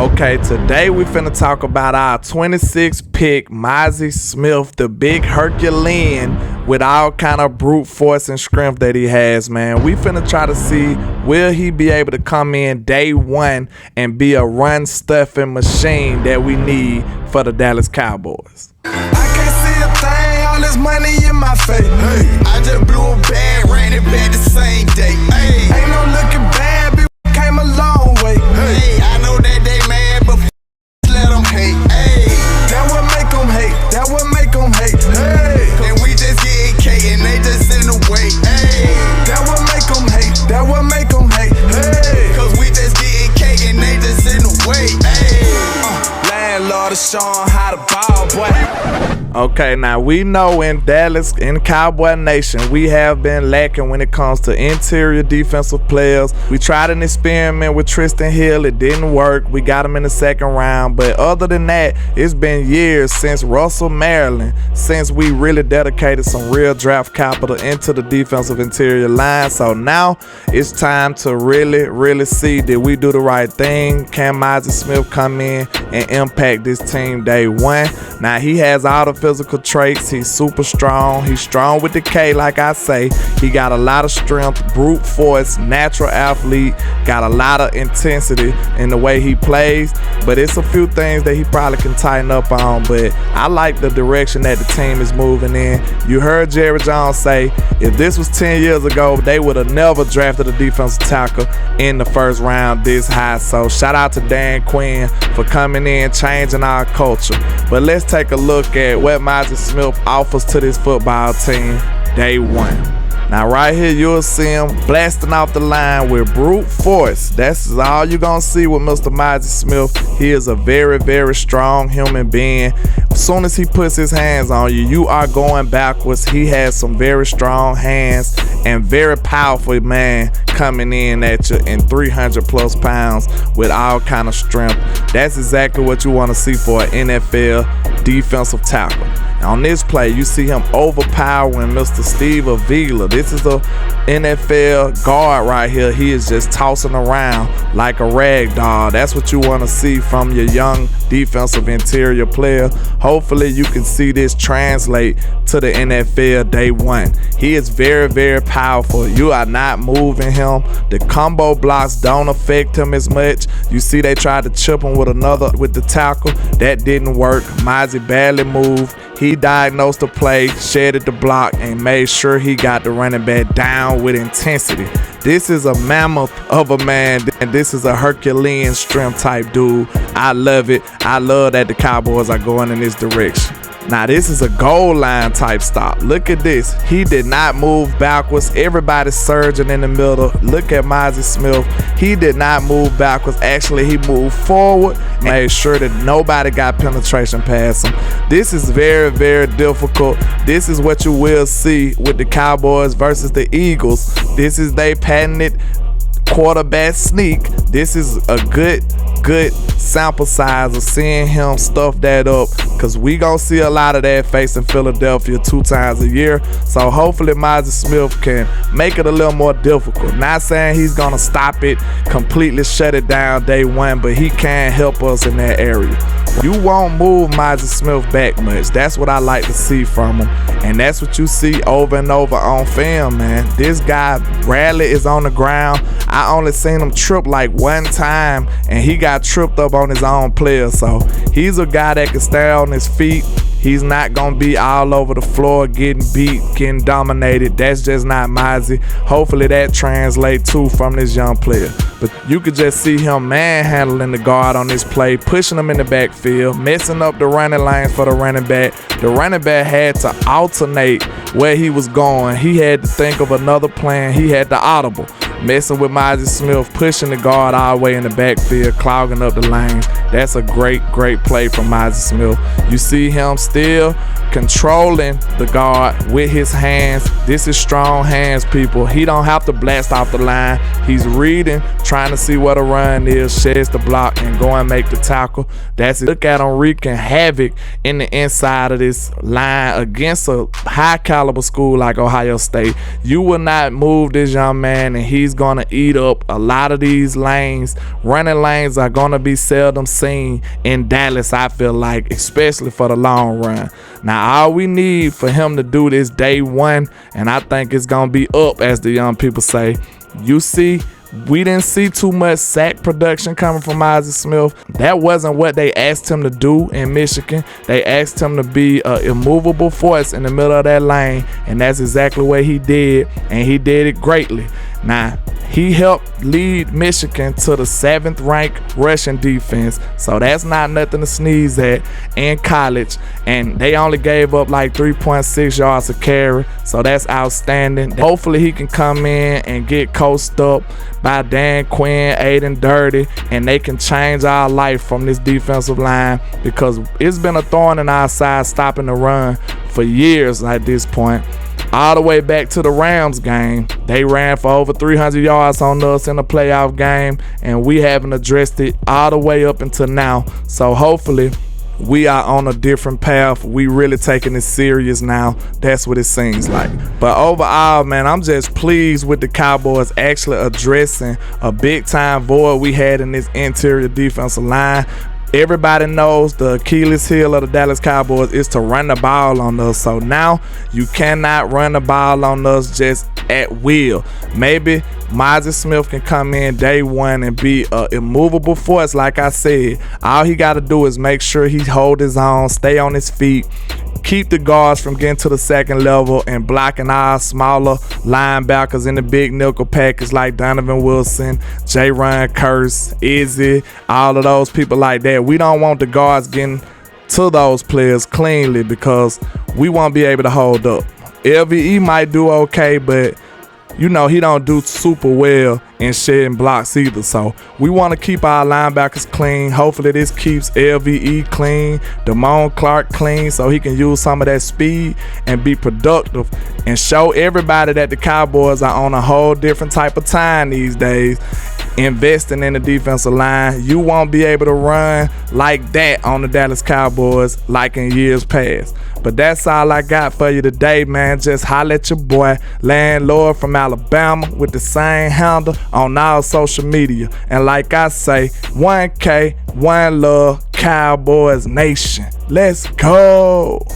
Okay, today we finna talk about our 26 pick Mazi Smith, the big Herculean with all kind of brute force and strength that he has, man. We finna try to see, will he be able to come in day one and be a run-stuffing machine that we need for the Dallas Cowboys? I can't see a thing, all this money in my face. Hey, I just blew a bag, ran it back the same day. Hey, ain't no looking bad, bitch, came a long way. Hey, I know that they mad, but let them hate. Hey, that what make them hate, that what make them hate. Hey, and we just getting cake and they just in the way. Hey, that what make them hate, that what make them hate. Hey, cause we just getting cake and they just in the way. Hey, Landlord is showing how to ball, boy. Okay, now we know in Dallas, in Cowboy Nation, we have been lacking when it comes to interior defensive players. We tried an experiment with Tristan Hill. It didn't work. We got him in the second round. But other than that, it's been years since Russell Maryland, since we really dedicated some real draft capital into the defensive interior line. So now it's time to really see, did we do the right thing? Can Mazi Smith come in and impact this team day one? Now, he has all the physical traits. He's super strong. He's strong with the K, like I say. He got a lot of strength, brute force, natural athlete, got a lot of intensity in the way he plays. But it's a few things that he probably can tighten up on. But I like the direction that the team is moving in. You heard Jerry Jones say, if this was 10 years ago, they would have never drafted a defensive tackle in the first round this high. So shout out to Dan Quinn for coming in, changing our culture. But let's take a look at what Mazi Smith offers to this football team day one. Now right here you'll see him blasting off the line with brute force. That's all you're gonna see with Mr. Mazi Smith. He is a very strong human being. As soon as he puts his hands on you, you are going backwards. He has some very strong hands and very powerful man coming in at you in 300 plus pounds with all kind of strength. That's exactly what you want to see for an NFL defensive tackle. On this play, you see him overpowering Mr. Steve Avila. This is a NFL guard right here. He is just tossing around like a rag doll. That's what you want to see from your young defensive interior player. Hopefully you can see this translate to the NFL day one. He is very powerful. You are not moving him. The combo blocks don't affect him as much. You see they tried to chip him with the tackle. That didn't work. Mazi barely moved. He diagnosed the play, shedded the block, and made sure he got the running back down with intensity. This is a mammoth of a man, and this is a Herculean strength type dude. I love it. I love that the Cowboys are going in this direction. Now this is a goal line type stop. Look at this. He did not move backwards. Everybody's surging in the middle. Look at Mazi Smith. He did not move backwards. Actually, he moved forward and made sure that nobody got penetration past him. This is very difficult. This is what you will see with the Cowboys versus the Eagles. This is they patented quarterback sneak. This is a good sample size of seeing him stuff that up, because we gonna see a lot of that facing Philadelphia 2 times a year. So hopefully Mazi Smith can make it a little more difficult. Not saying he's gonna stop it, completely shut it down day one, but he can help us in that area. You won't move Mazi Smith back much. That's what I like to see from him, and that's what you see over and over on film, man. This guy rarely is on the ground. I only seen him trip like one time, and he got tripped up on his own player. So he's a guy that can stay on his feet. He's not gonna be all over the floor getting beat, getting dominated. That's just not Mazi. Hopefully that translates too from this young player. But you could just see him manhandling the guard on this play, pushing him in the backfield, messing up the running lanes for the running back. The running back had to alternate where he was going. He had to think of another plan. He had to audible. Messing with Mazi Smith, pushing the guard all the way in the backfield, clogging up the lanes. That's a great play from Mazi Smith. You see him still controlling the guard with his hands. This is strong hands, people. He don't have to blast off the line. He's reading, trying to see what a run is, sheds the block, and go and make the tackle. That's it. Look at him wreaking havoc in the inside of this line against a high caliber school like Ohio State. You will not move this young man, and he's he's gonna eat up a lot of these lanes. Running lanes are gonna be seldom seen in Dallas, I feel like, especially for the long run. Now all we need for him to do this day one, and I think it's gonna be up, as the young people say. You see, we didn't see too much sack production coming from Mazi Smith. That wasn't what they asked him to do in Michigan. They asked him to be an immovable force in the middle of that lane, and that's exactly what he did, and he did it greatly. Now, he helped lead Michigan to the 7th ranked rushing defense, so that's not nothing to sneeze at in college, and they only gave up like 3.6 yards a carry, so that's outstanding. Hopefully he can come in and get coached up by Dan Quinn, Aiden Dirty, and they can change our life from this defensive line, because it's been a thorn in our side stopping the run for years at this point. All the way back to the Rams game, they ran for over 300 yards on us in a playoff game, and we haven't addressed it all the way up until now. So hopefully we are on a different path. We really taking this serious now. That's what it seems like. But overall, man, I'm just pleased with the Cowboys actually addressing a big time void we had in this interior defensive line. Everybody knows the Achilles heel of the Dallas Cowboys is to run the ball on us. So now you cannot run the ball on us just at will. Maybe Mazi Smith can come in day one and be an immovable force. Like I said, all he got to do is make sure he hold his own, stay on his feet, keep the guards from getting to the second level and blocking our smaller linebackers in the big nickel package like Donovan Wilson, J-Ron Curse, Izzy, all of those people like that. We don't want the guards getting to those players cleanly, because we won't be able to hold up. LVE might do okay, but you know, he don't do super well in shedding blocks either. So we want to keep our linebackers clean. Hopefully this keeps LVE clean, Damone Clark clean, so he can use some of that speed and be productive and show everybody that the Cowboys are on a whole different type of time these days, investing in the defensive line. You won't be able to run like that on the Dallas Cowboys like in years past. But that's all I got for you today, man. Just holla at your boy, Landlord from Alabama, with the same handle on all social media. And like I say, 1K, 1 love, Cowboys Nation. Let's go.